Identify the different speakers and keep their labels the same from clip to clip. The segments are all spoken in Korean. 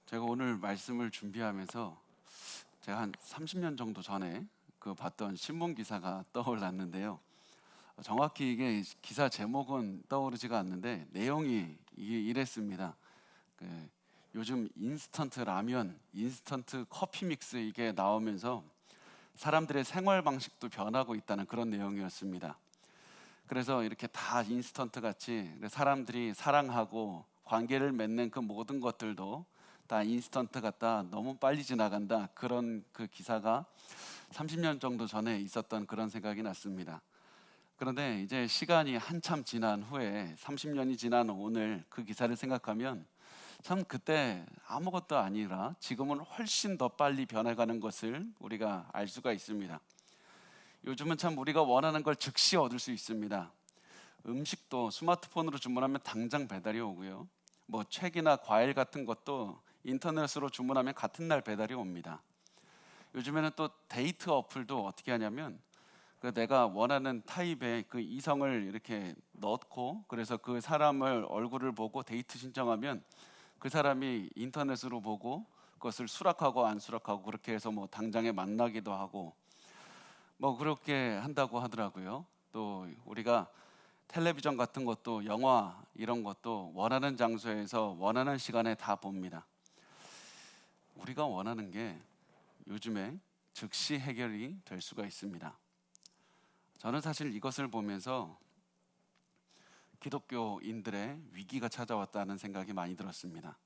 Speaker 1: 제가 오늘 말씀을 준비하면서 제가 한 30년 정도 전에 봤던 신문 기사가 떠올랐는데요. 정확히 이게 기사 제목은 떠오르지가 않는데 내용이 이랬습니다. 그 요즘 인스턴트 라면, 인스턴트 커피 믹스 이게 나오면서 사람들의 생활 방식도 변하고 있다는 그런 내용이었습니다. 그래서 이렇게 다 인스턴트 같이 사람들이 사랑하고 관계를 맺는 그 모든 것들도 다 인스턴트 같다, 너무 빨리 지나간다, 그런 그 기사가 30년 정도 전에 있었던 그런 생각이 났습니다. 그런데 이제 시간이 한참 지난 후에 30년이 지난 오늘 그 기사를 생각하면 참 그때 아무것도 아니라 지금은 훨씬 더 빨리 변해가는 것을 우리가 알 수가 있습니다. 요즘은 참 우리가 원하는 걸 즉시 얻을 수 있습니다. 음식도 스마트폰으로 주문하면 당장 배달이 오고요. 뭐 책이나 과일 같은 것도 인터넷으로 주문하면 같은 날 배달이 옵니다. 요즘에는 또 데이트 어플도 어떻게 하냐면 내가 원하는 타입의 그 이성을 이렇게 넣고 그래서 그 사람을 얼굴을 보고 데이트 신청하면 그 사람이 인터넷으로 보고 그것을 수락하고 안 수락하고 그렇게 해서 뭐 당장에 만나기도 하고 뭐 그렇게 한다고 하더라고요. 또 우리가 텔레비전 같은 것도 영화 이런 것도 원하는 장소에서 원하는 시간에 다 봅니다. 우리가 원하는 게 요즘에 즉시 해결이 될 수가 있습니다. 저는 사실 이것을 보면서 기독교인들의 위기가 찾아왔다는 생각이 많이 들었습니다.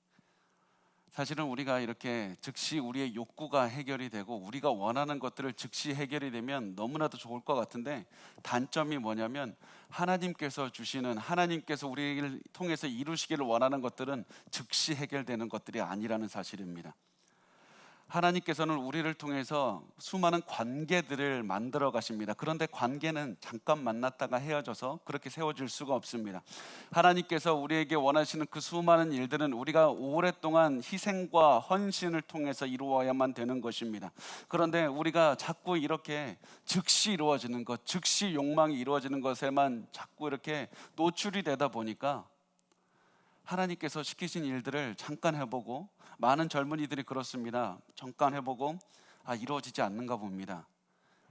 Speaker 1: 사실은 우리가 이렇게 즉시 우리의 욕구가 해결이 되고 우리가 원하는 것들을 즉시 해결이 되면 너무나도 좋을 것 같은데 단점이 뭐냐면 하나님께서 주시는, 하나님께서 우리를 통해서 이루시기를 원하는 것들은 즉시 해결되는 것들이 아니라는 사실입니다. 하나님께서는 우리를 통해서 수많은 관계들을 만들어 가십니다. 그런데 관계는 잠깐 만났다가 헤어져서 그렇게 세워질 수가 없습니다. 하나님께서 우리에게 원하시는 그 수많은 일들은 우리가 오랫동안 희생과 헌신을 통해서 이루어야만 되는 것입니다. 그런데 우리가 자꾸 이렇게 즉시 이루어지는 것, 즉시 욕망이 이루어지는 것에만 자꾸 이렇게 노출이 되다 보니까 하나님께서 시키신 일들을 잠깐 해보고, 많은 젊은이들이 그렇습니다. 잠깐 해보고 이루어지지 않는가 봅니다.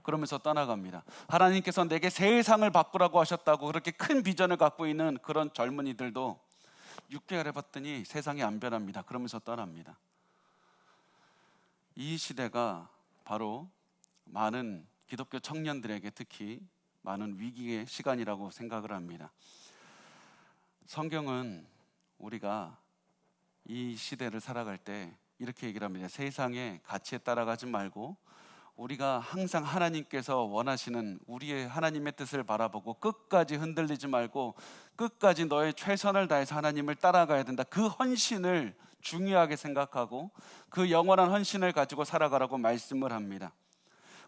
Speaker 1: 그러면서 떠나갑니다. 하나님께서 내게 세상을 바꾸라고 하셨다고 그렇게 큰 비전을 갖고 있는 그런 젊은이들도 6개월 해봤더니 세상이 안 변합니다. 그러면서 떠납니다. 이 시대가 바로 많은 기독교 청년들에게 특히 많은 위기의 시간이라고 생각을 합니다. 성경은 우리가 이 시대를 살아갈 때 이렇게 얘기를 합니다. 세상의 가치에 따라가지 말고 우리가 항상 하나님께서 원하시는 우리의 하나님의 뜻을 바라보고 끝까지 흔들리지 말고 끝까지 너의 최선을 다해서 하나님을 따라가야 된다. 그 헌신을 중요하게 생각하고 그 영원한 헌신을 가지고 살아가라고 말씀을 합니다.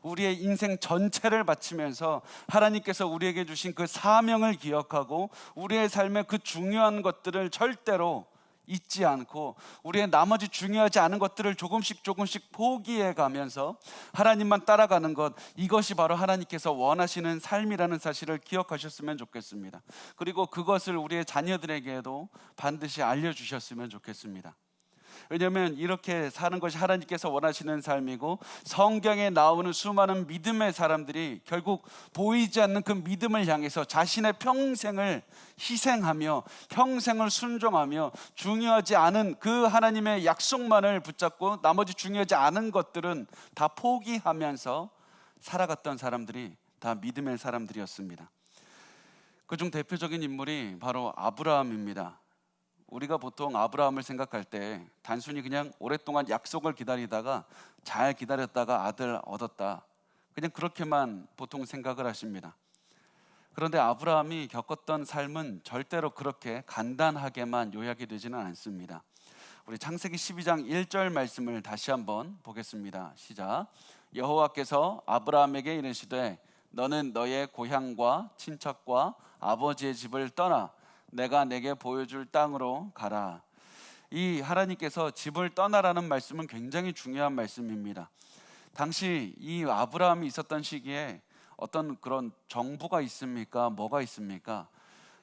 Speaker 1: 우리의 인생 전체를 바치면서 하나님께서 우리에게 주신 그 사명을 기억하고 우리의 삶의 그 중요한 것들을 절대로 잊지 않고 우리의 나머지 중요하지 않은 것들을 조금씩 포기해 가면서 하나님만 따라가는 것, 이것이 바로 하나님께서 원하시는 삶이라는 사실을 기억하셨으면 좋겠습니다. 그리고 그것을 우리의 자녀들에게도 반드시 알려주셨으면 좋겠습니다. 왜냐하면 이렇게 사는 것이 하나님께서 원하시는 삶이고 성경에 나오는 수많은 믿음의 사람들이 결국 보이지 않는 그 믿음을 향해서 자신의 평생을 희생하며 평생을 순종하며 중요하지 않은 그 하나님의 약속만을 붙잡고 나머지 중요하지 않은 것들은 다 포기하면서 살아갔던 사람들이 다 믿음의 사람들이었습니다. 그중 대표적인 인물이 바로 아브라함입니다. 우리가 보통 아브라함을 생각할 때 단순히 그냥 오랫동안 약속을 기다리다가 잘 기다렸다가 아들 얻었다, 그냥 그렇게만 보통 생각을 하십니다. 그런데 아브라함이 겪었던 삶은 절대로 그렇게 간단하게만 요약이 되지는 않습니다. 우리 창세기 12장 1절 말씀을 다시 한번 보겠습니다. 시작. 여호와께서 아브라함에게 이르시되 너는 너의 고향과 친척과 아버지의 집을 떠나 내가 내게 보여줄 땅으로 가라. 이 하나님께서 집을 떠나라는 말씀은 굉장히 중요한 말씀입니다. 당시 이 아브라함이 있었던 시기에 어떤 그런 정부가 있습니까? 뭐가 있습니까?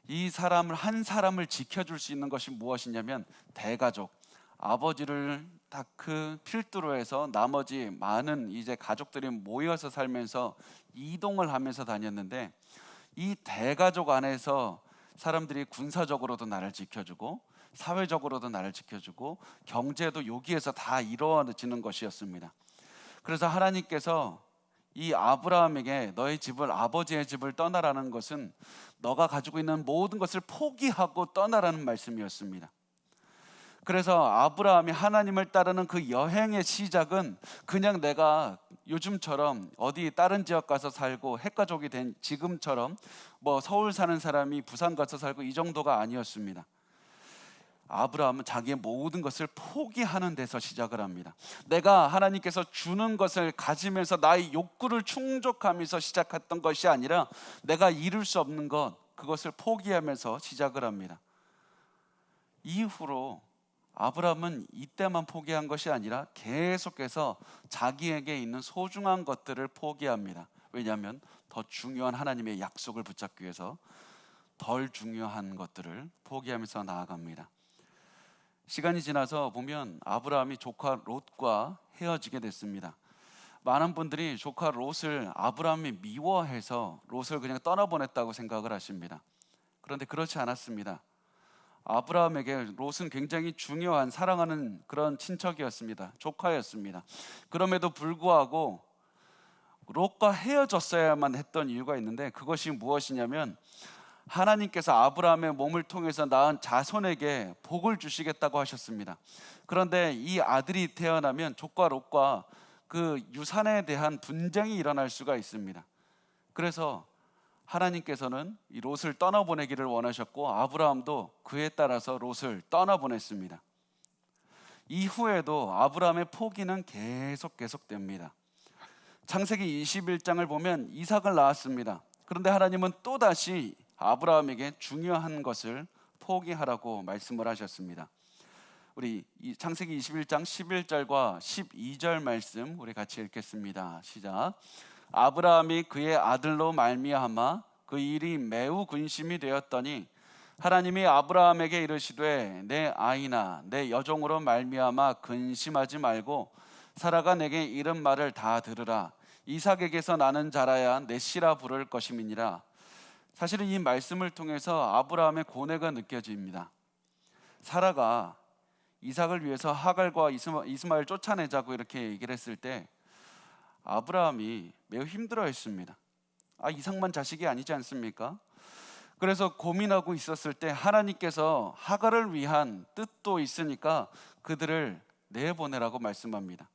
Speaker 1: 이 사람을 한 사람을 지켜줄 수 있는 것이 무엇이냐면 대가족, 아버지를 다 그 필두로 해서 나머지 많은 이제 가족들이 모여서 살면서 이동을 하면서 다녔는데, 이 대가족 안에서 사람들이 군사적으로도 나를 지켜주고 사회적으로도 나를 지켜주고 경제도 여기에서 다 이루어지는 것이었습니다. 그래서 하나님께서 이 아브라함에게 너의 집을, 아버지의 집을 떠나라는 것은 너가 가지고 있는 모든 것을 포기하고 떠나라는 말씀이었습니다. 그래서 아브라함이 하나님을 따르는 그 여행의 시작은 그냥 내가 요즘처럼 어디 다른 지역 가서 살고 핵가족이 된 지금처럼 뭐 서울 사는 사람이 부산 가서 살고 이 정도가 아니었습니다. 아브라함은 자기의 모든 것을 포기하는 데서 시작을 합니다. 내가 하나님께서 주는 것을 가지면서 나의 욕구를 충족하면서 시작했던 것이 아니라 내가 이룰 수 없는 것, 그것을 포기하면서 시작을 합니다. 이후로 아브라함은 이때만 포기한 것이 아니라 계속해서 자기에게 있는 소중한 것들을 포기합니다. 왜냐하면 더 중요한 하나님의 약속을 붙잡기 위해서 덜 중요한 것들을 포기하면서 나아갑니다. 시간이 지나서 보면 아브라함이 조카 롯과 헤어지게 됐습니다. 많은 분들이 조카 롯을 아브라함이 미워해서 롯을 그냥 떠나보냈다고 생각을 하십니다. 그런데 그렇지 않았습니다. 아브라함에게 롯은 굉장히 중요한 사랑하는 그런 친척이었습니다. 조카였습니다. 그럼에도 불구하고 롯과 헤어졌어야만 했던 이유가 있는데, 그것이 무엇이냐면 하나님께서 아브라함의 몸을 통해서 낳은 자손에게 복을 주시겠다고 하셨습니다. 그런데 이 아들이 태어나면 조카 롯과 그 유산에 대한 분쟁이 일어날 수가 있습니다. 그래서 하나님께서는 이 롯을 떠나보내기를 원하셨고 아브라함도 그에 따라서 롯을 떠나보냈습니다. 이후에도 아브라함의 포기는 계속됩니다. 창세기 21장을 보면 이삭을 낳았습니다. 그런데 하나님은 또다시 아브라함에게 중요한 것을 포기하라고 말씀을 하셨습니다. 우리 창세기 21장 11절과 12절 말씀 우리 같이 읽겠습니다. 시작. 아브라함이 그의 아들로 말미암아 그 일이 매우 근심이 되었더니 하나님이 아브라함에게 이르시되 내 아이나 내 여종으로 말미암아 근심하지 말고 사라가 내게 이른 말을 다 들으라. 이삭에게서 나는 자라야 내 씨라 부를 것임이니라. 사실은 이 말씀을 통해서 아브라함의 고뇌가 느껴집니다. 사라가 이삭을 위해서 하갈과 이스마엘 쫓아내자고 이렇게 얘기를 했을 때 아브라함이 매우 힘들어했습니다. 이삭만 자식이 아니지 않습니까? 그래서 고민하고 있었을 때 하나님께서 하갈을 위한 뜻도 있으니까 그들을 내보내라고 말씀합니다.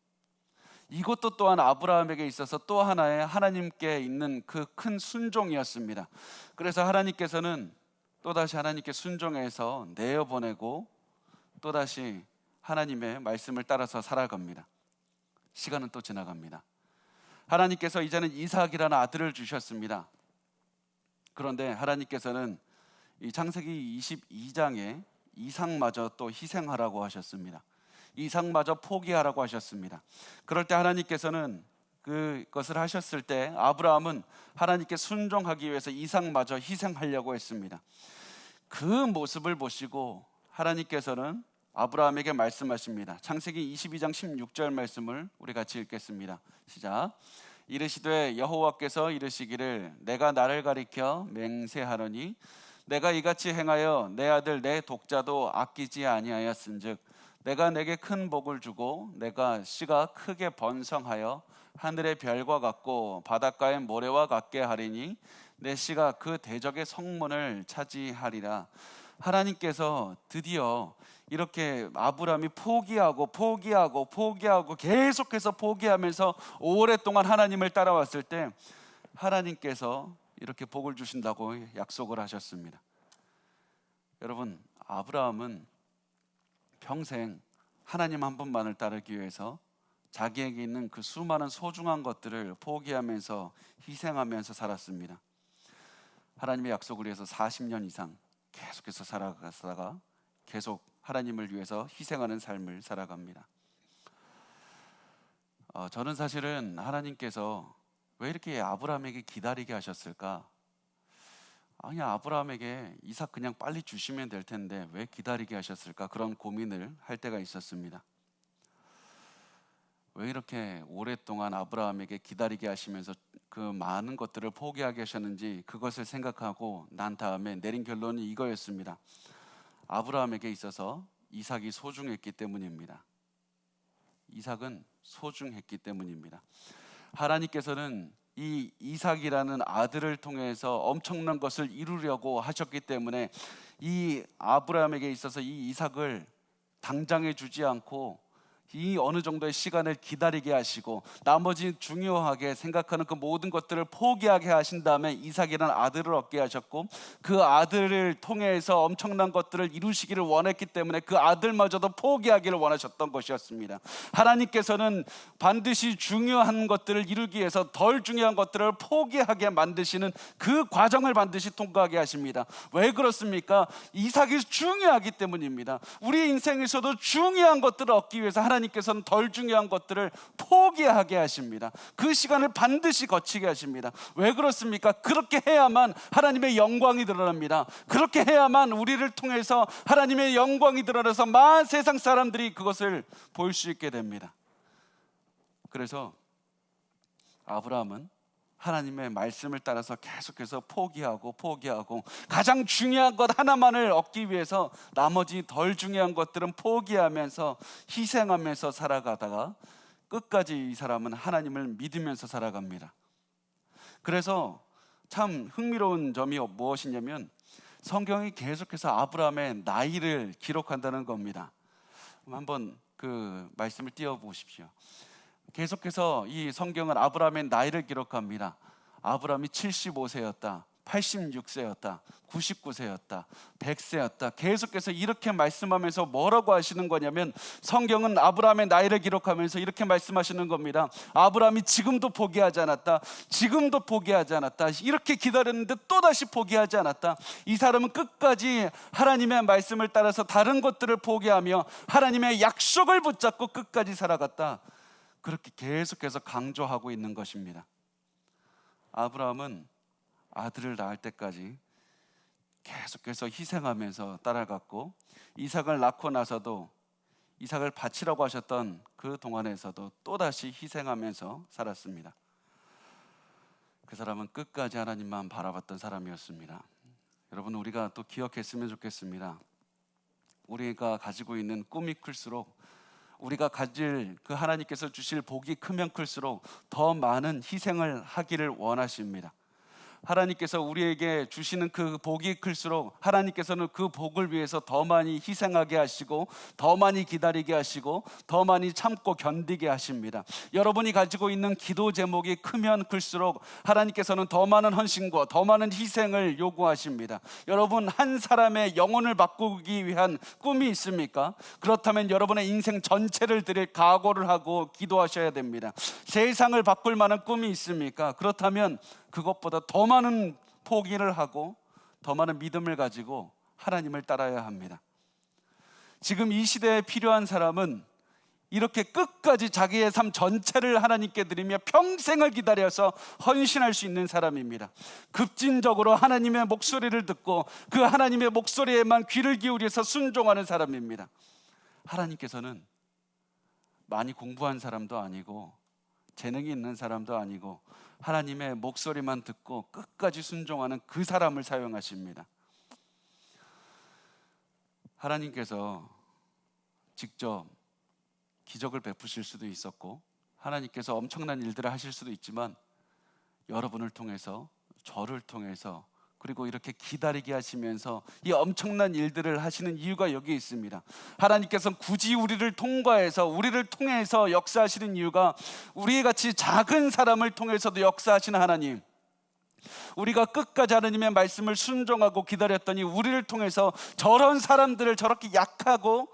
Speaker 1: 이것도 또한 아브라함에게 있어서 또 하나의 하나님께 있는 그 큰 순종이었습니다. 그래서 하나님께서는 또다시 하나님께 순종해서 내어보내고 또다시 하나님의 말씀을 따라서 살아갑니다. 시간은 또 지나갑니다. 하나님께서 이제는 이삭이라는 아들을 주셨습니다. 그런데 하나님께서는 이 창세기 22장에 이삭마저 또 희생하라고 하셨습니다. 이삭마저 포기하라고 하셨습니다. 그럴 때 하나님께서는 그것을 하셨을 때 아브라함은 하나님께 순종하기 위해서 이삭마저 희생하려고 했습니다. 그 모습을 보시고 하나님께서는 아브라함에게 말씀하십니다. 창세기 22장 16절 말씀을 우리 같이 읽겠습니다. 시작. 이르시되 여호와께서 이르시기를 내가 나를 가리켜 맹세하노니 내가 이같이 행하여 내 아들 내 독자도 아끼지 아니하였은즉 내가 내게 큰 복을 주고 내가 씨가 크게 번성하여 하늘의 별과 같고 바닷가의 모래와 같게 하리니 내 씨가 그 대적의 성문을 차지하리라. 하나님께서 드디어 이렇게 아브라함이 포기하고 계속해서 포기하면서 오랫동안 하나님을 따라왔을 때 하나님께서 이렇게 복을 주신다고 약속을 하셨습니다. 여러분, 아브라함은 평생 하나님 한 분만을 따르기 위해서 자기에게 있는 그 수많은 소중한 것들을 포기하면서 희생하면서 살았습니다. 하나님의 약속을 위해서 40년 이상 계속해서 살아가다가 계속 하나님을 위해서 희생하는 삶을 살아갑니다. 저는 사실은 하나님께서 왜 이렇게 아브라함에게 기다리게 하셨을까? 아니, 아브라함에게 이삭 그냥 빨리 주시면 될 텐데 왜 기다리게 하셨을까? 그런 고민을 할 때가 있었습니다. 왜 이렇게 오랫동안 아브라함에게 기다리게 하시면서 그 많은 것들을 포기하게 하셨는지 그것을 생각하고 난 다음에 내린 결론이 이거였습니다. 아브라함에게 있어서 이삭이 소중했기 때문입니다. 이삭은 소중했기 때문입니다. 하나님께서는 이 이삭이라는 아들을 통해서 엄청난 것을 이루려고 하셨기 때문에 이 아브라함에게 있어서 이 이삭을 당장에 주지 않고 이 어느 정도의 시간을 기다리게 하시고 나머지 중요하게 생각하는 그 모든 것들을 포기하게 하신 다음에 이삭이라는 아들을 얻게 하셨고, 그 아들을 통해서 엄청난 것들을 이루시기를 원했기 때문에 그 아들마저도 포기하기를 원하셨던 것이었습니다. 하나님께서는 반드시 중요한 것들을 이루기 위해서 덜 중요한 것들을 포기하게 만드시는 그 과정을 반드시 통과하게 하십니다. 왜 그렇습니까? 이삭이 중요하기 때문입니다. 우리 인생에서도 중요한 것들을 얻기 위해서 하나님께서는 덜 중요한 것들을 포기하게 하십니다. 그 시간을 반드시 거치게 하십니다. 왜 그렇습니까? 그렇게 해야만 하나님의 영광이 드러납니다. 그렇게 해야만 우리를 통해서 하나님의 영광이 드러나서 만 세상 사람들이 그것을 볼 수 있게 됩니다. 그래서 아브라함은 하나님의 말씀을 따라서 계속해서 포기하고 가장 중요한 것 하나만을 얻기 위해서 나머지 덜 중요한 것들은 포기하면서 희생하면서 살아가다가 끝까지 이 사람은 하나님을 믿으면서 살아갑니다. 그래서 참 흥미로운 점이 무엇이냐면 성경이 계속해서 아브라함의 나이를 기록한다는 겁니다. 한번 그 말씀을 띄워보십시오. 계속해서 이 성경은 아브라함의 나이를 기록합니다. 아브라함이 75세였다, 86세였다, 99세였다, 100세였다. 계속해서 이렇게 말씀하면서 뭐라고 하시는 거냐면 성경은 아브라함의 나이를 기록하면서 이렇게 말씀하시는 겁니다. 아브라함이 지금도 포기하지 않았다, 지금도 포기하지 않았다, 이렇게 기다렸는데 또다시 포기하지 않았다. 이 사람은 끝까지 하나님의 말씀을 따라서 다른 것들을 포기하며 하나님의 약속을 붙잡고 끝까지 살아갔다. 그렇게 계속해서 강조하고 있는 것입니다. 아브라함은 아들을 낳을 때까지 계속해서 희생하면서 따라갔고, 이삭을 낳고 나서도 이삭을 바치라고 하셨던 그 동안에서도 또다시 희생하면서 살았습니다. 그 사람은 끝까지 하나님만 바라봤던 사람이었습니다. 여러분, 우리가 또 기억했으면 좋겠습니다. 우리가 가지고 있는 꿈이 클수록, 우리가 가질 그 하나님께서 주실 복이 크면 클수록 더 많은 희생을 하기를 원하십니다. 하나님께서 우리에게 주시는 그 복이 클수록 하나님께서는 그 복을 위해서 더 많이 희생하게 하시고 더 많이 기다리게 하시고 더 많이 참고 견디게 하십니다. 여러분이 가지고 있는 기도 제목이 크면 클수록 하나님께서는 더 많은 헌신과 더 많은 희생을 요구하십니다. 여러분, 한 사람의 영혼을 바꾸기 위한 꿈이 있습니까? 그렇다면 여러분의 인생 전체를 드릴 각오를 하고 기도하셔야 됩니다. 세상을 바꿀 만한 꿈이 있습니까? 그렇다면 그것보다 더 많은 포기를 하고 더 많은 믿음을 가지고 하나님을 따라야 합니다. 지금 이 시대에 필요한 사람은 이렇게 끝까지 자기의 삶 전체를 하나님께 드리며 평생을 기다려서 헌신할 수 있는 사람입니다. 급진적으로 하나님의 목소리를 듣고 그 하나님의 목소리에만 귀를 기울여서 순종하는 사람입니다. 하나님께서는 많이 공부한 사람도 아니고 재능이 있는 사람도 아니고 하나님의 목소리만 듣고 끝까지 순종하는 그 사람을 사용하십니다. 하나님께서 직접 기적을 베푸실 수도 있었고 하나님께서 엄청난 일들을 하실 수도 있지만 여러분을 통해서, 저를 통해서, 그리고 이렇게 기다리게 하시면서 이 엄청난 일들을 하시는 이유가 여기 있습니다. 하나님께서는 굳이 우리를 통과해서 우리를 통해서 역사하시는 이유가 우리 같이 작은 사람을 통해서도 역사하시는 하나님, 우리가 끝까지 하나님의 말씀을 순종하고 기다렸더니 우리를 통해서 저런 사람들을, 저렇게 약하고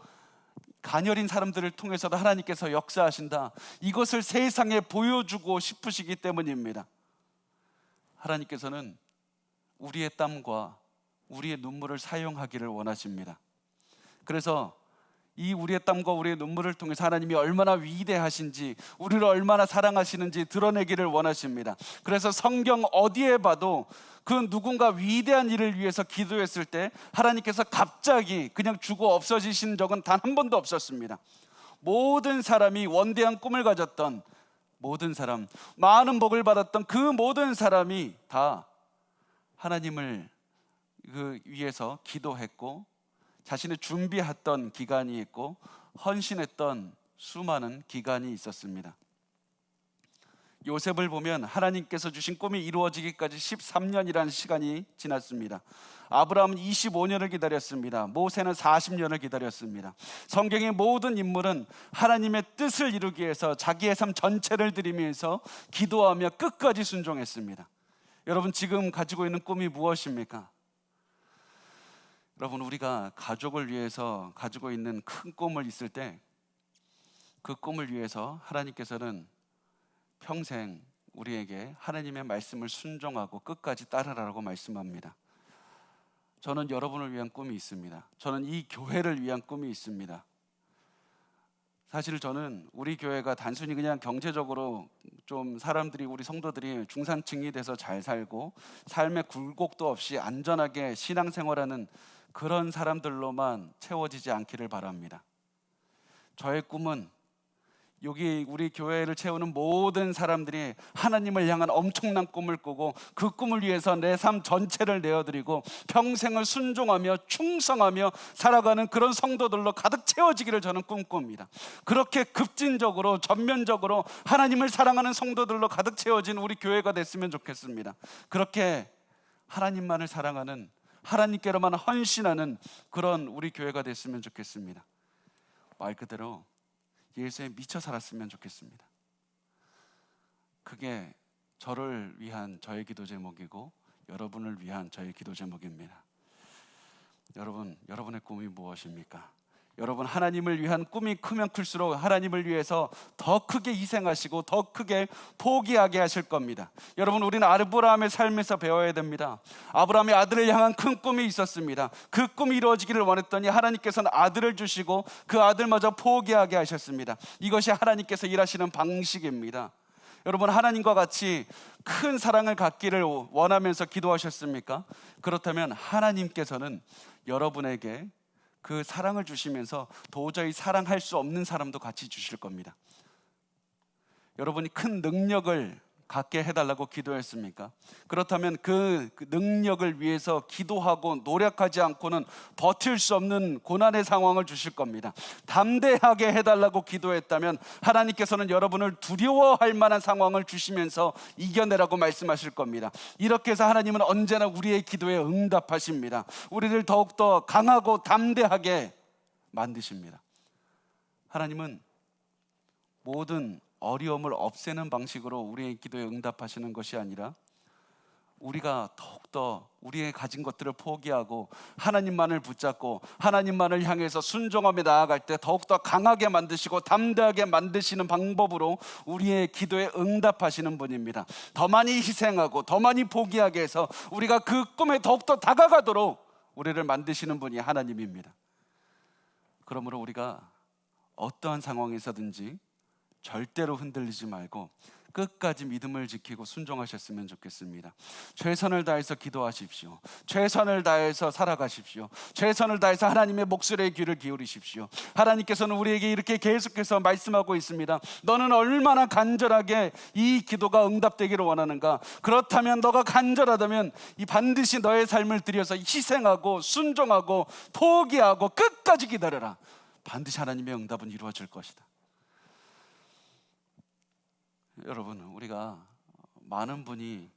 Speaker 1: 가녀린 사람들을 통해서도 하나님께서 역사하신다, 이것을 세상에 보여주고 싶으시기 때문입니다. 하나님께서는 우리의 땀과 우리의 눈물을 사용하기를 원하십니다. 그래서 이 우리의 땀과 우리의 눈물을 통해서 하나님이 얼마나 위대하신지, 우리를 얼마나 사랑하시는지 드러내기를 원하십니다. 그래서 성경 어디에 봐도 그 누군가 위대한 일을 위해서 기도했을 때 하나님께서 갑자기 그냥 죽어 없어지신 적은 단 한 번도 없었습니다. 모든 사람이 원대한 꿈을 가졌던 모든 사람, 많은 복을 받았던 그 모든 사람이 다 하나님을 위해서 기도했고, 자신의 준비했던 기간이 있고 헌신했던 수많은 기간이 있었습니다. 요셉을 보면 하나님께서 주신 꿈이 이루어지기까지 13년이라는 시간이 지났습니다. 아브라함은 25년을 기다렸습니다. 모세는 40년을 기다렸습니다. 성경의 모든 인물은 하나님의 뜻을 이루기 위해서 자기의 삶 전체를 드리면서 기도하며 끝까지 순종했습니다. 여러분, 지금 가지고 있는 꿈이 무엇입니까? 여러분, 우리가 가족을 위해서 가지고 있는 큰 꿈을 있을 때 그 꿈을 위해서 하나님께서는 평생 우리에게 하나님의 말씀을 순종하고 끝까지 따르라고 말씀합니다. 저는 여러분을 위한 꿈이 있습니다. 저는 이 교회를 위한 꿈이 있습니다. 사실 저는 우리 교회가 단순히 그냥 경제적으로 좀 사람들이, 우리 성도들이 중산층이 돼서 잘 살고 삶의 굴곡도 없이 안전하게 신앙생활하는 그런 사람들로만 채워지지 않기를 바랍니다. 저의 꿈은 여기 우리 교회를 채우는 모든 사람들이 하나님을 향한 엄청난 꿈을 꾸고 그 꿈을 위해서 내 삶 전체를 내어드리고 평생을 순종하며 충성하며 살아가는 그런 성도들로 가득 채워지기를 저는 꿈꿉니다. 그렇게 급진적으로 전면적으로 하나님을 사랑하는 성도들로 가득 채워진 우리 교회가 됐으면 좋겠습니다. 그렇게 하나님만을 사랑하는, 하나님께로만 헌신하는 그런 우리 교회가 됐으면 좋겠습니다. 말 그대로 예수에 미쳐 살았으면 좋겠습니다. 그게 저를 위한 저의 기도 제목이고 여러분을 위한 저의 기도 제목입니다. 여러분, 여러분의 꿈이 무엇입니까? 여러분, 하나님을 위한 꿈이 크면 클수록 하나님을 위해서 더 크게 희생하시고 더 크게 포기하게 하실 겁니다. 여러분, 우리는 아브라함의 삶에서 배워야 됩니다. 아브라함의 아들을 향한 큰 꿈이 있었습니다. 그 꿈이 이루어지기를 원했더니 하나님께서는 아들을 주시고 그 아들마저 포기하게 하셨습니다. 이것이 하나님께서 일하시는 방식입니다. 여러분, 하나님과 같이 큰 사랑을 갖기를 원하면서 기도하셨습니까? 그렇다면 하나님께서는 여러분에게 그 사랑을 주시면서 도저히 사랑할 수 없는 사람도 같이 주실 겁니다. 여러분이 큰 능력을 갖게 해달라고 기도했습니까? 그렇다면 그 능력을 위해서 기도하고 노력하지 않고는 버틸 수 없는 고난의 상황을 주실 겁니다. 담대하게 해달라고 기도했다면 하나님께서는 여러분을 두려워할 만한 상황을 주시면서 이겨내라고 말씀하실 겁니다. 이렇게 해서 하나님은 언제나 우리의 기도에 응답하십니다. 우리를 더욱더 강하고 담대하게 만드십니다. 하나님은 모든 어려움을 없애는 방식으로 우리의 기도에 응답하시는 것이 아니라 우리가 더욱더 우리의 가진 것들을 포기하고 하나님만을 붙잡고 하나님만을 향해서 순종하며 나아갈 때 더욱더 강하게 만드시고 담대하게 만드시는 방법으로 우리의 기도에 응답하시는 분입니다. 더 많이 희생하고 더 많이 포기하게 해서 우리가 그 꿈에 더욱더 다가가도록 우리를 만드시는 분이 하나님입니다. 그러므로 우리가 어떠한 상황에서든지 절대로 흔들리지 말고 끝까지 믿음을 지키고 순종하셨으면 좋겠습니다. 최선을 다해서 기도하십시오. 최선을 다해서 살아가십시오. 최선을 다해서 하나님의 목소리에 귀를 기울이십시오. 하나님께서는 우리에게 이렇게 계속해서 말씀하고 있습니다. 너는 얼마나 간절하게 이 기도가 응답되기를 원하는가? 그렇다면 너가 간절하다면 이 반드시 너의 삶을 들여서 희생하고 순종하고 포기하고 끝까지 기다려라. 반드시 하나님의 응답은 이루어질 것이다. 여러분, 우리가 많은 분이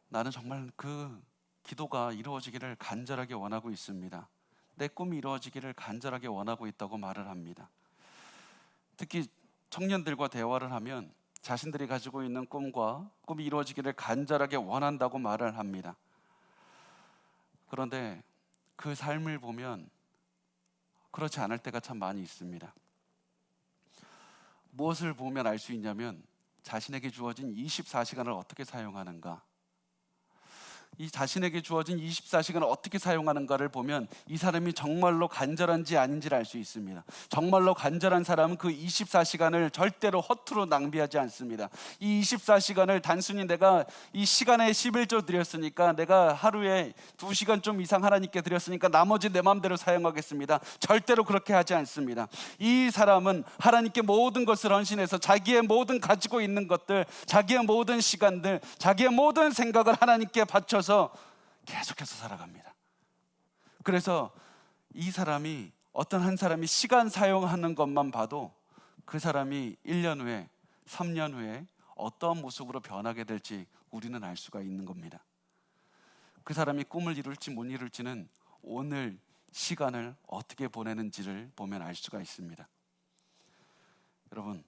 Speaker 1: 나는 정말 그 기도가 이루어지기를 간절하게 원하고 있습니다. 내 꿈이 이루어지기를 간절하게 원하고 있다고 말을 합니다. 특히 청년들과 대화를 하면 자신들이 가지고 있는 꿈이 이루어지기를 간절하게 원한다고 말을 합니다. 그런데 그 삶을 보면 그렇지 않을 때가 참 많이 있습니다. 무엇을 보면 알 수 있냐면 자신에게 주어진 24시간을 어떻게 사용하는가. 이 자신에게 주어진 24시간을 어떻게 사용하는가를 보면 이 사람이 정말로 간절한지 아닌지를 알 수 있습니다. 정말로 간절한 사람은 그 24시간을 절대로 허투루 낭비하지 않습니다. 이 24시간을 단순히 내가 이 시간에 11조 드렸으니까, 내가 하루에 2시간 좀 이상 하나님께 드렸으니까 나머지 내 마음대로 사용하겠습니다, 절대로 그렇게 하지 않습니다. 이 사람은 하나님께 모든 것을 헌신해서 자기의 모든 가지고 있는 것들, 자기의 모든 시간들, 자기의 모든 생각을 하나님께 바쳐서 계속해서 살아갑니다. 그래서 이 사람이, 어떤 한 사람이 시간 사용하는 것만 봐도 그 사람이 1년 후에, 3년 후에 어떤 모습으로 변하게 될지 우리는 알 수가 있는 겁니다. 그 사람이 꿈을 이룰지 못 이룰지는 오늘 시간을 어떻게 보내는지를 보면 알 수가 있습니다. 여러분,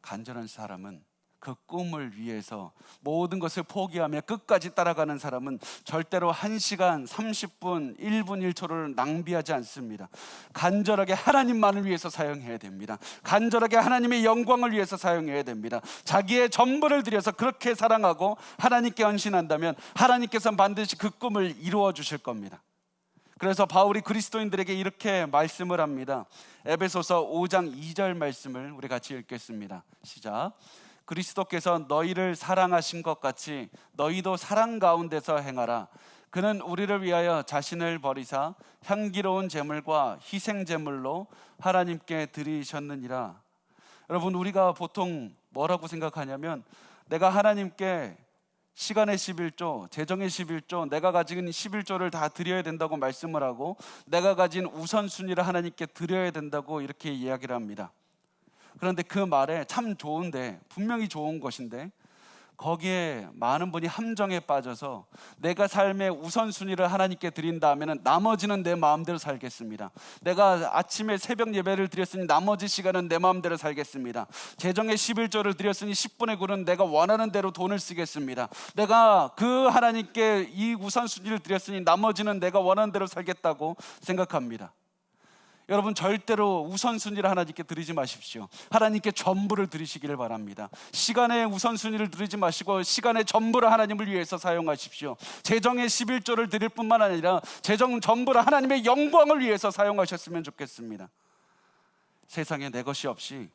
Speaker 1: 간절한 사람은, 그 꿈을 위해서 모든 것을 포기하며 끝까지 따라가는 사람은 절대로 1시간, 30분, 1분, 1초를 낭비하지 않습니다. 간절하게 하나님만을 위해서 사용해야 됩니다. 간절하게 하나님의 영광을 위해서 사용해야 됩니다. 자기의 전부를 들여서 그렇게 사랑하고 하나님께 헌신한다면 하나님께서 반드시 그 꿈을 이루어 주실 겁니다. 그래서 바울이 그리스도인들에게 이렇게 말씀을 합니다. 에베소서 5장 2절 말씀을 우리 같이 읽겠습니다. 시작. 그리스도께서 너희를 사랑하신 것 같이 너희도 사랑 가운데서 행하라. 그는 우리를 위하여 자신을 버리사 향기로운 제물과 희생 제물로 하나님께 드리셨느니라. 여러분, 우리가 보통 뭐라고 생각하냐면, 내가 하나님께 시간의 11조, 재정의 11조, 내가 가진 11조를 다 드려야 된다고 말씀을 하고, 내가 가진 우선순위를 하나님께 드려야 된다고 이렇게 이야기를 합니다. 그런데 그 말에 참 좋은데, 분명히 좋은 것인데, 거기에 많은 분이 함정에 빠져서 내가 삶의 우선순위를 하나님께 드린 다음에는 나머지는 내 마음대로 살겠습니다. 내가 아침에 새벽 예배를 드렸으니 나머지 시간은 내 마음대로 살겠습니다. 재정의 11조를 드렸으니 10분의 9는 내가 원하는 대로 돈을 쓰겠습니다. 내가 그 하나님께 이 우선순위를 드렸으니 나머지는 내가 원하는 대로 살겠다고 생각합니다. 여러분, 절대로 우선순위를 하나님께 드리지 마십시오. 하나님께 전부를 드리시기를 바랍니다. 시간의 우선순위를 드리지 마시고 시간의 전부를 하나님을 위해서 사용하십시오. 재정의 11조를 드릴 뿐만 아니라 재정 전부를 하나님의 영광을 위해서 사용하셨으면 좋겠습니다. 세상에 내 것이 없이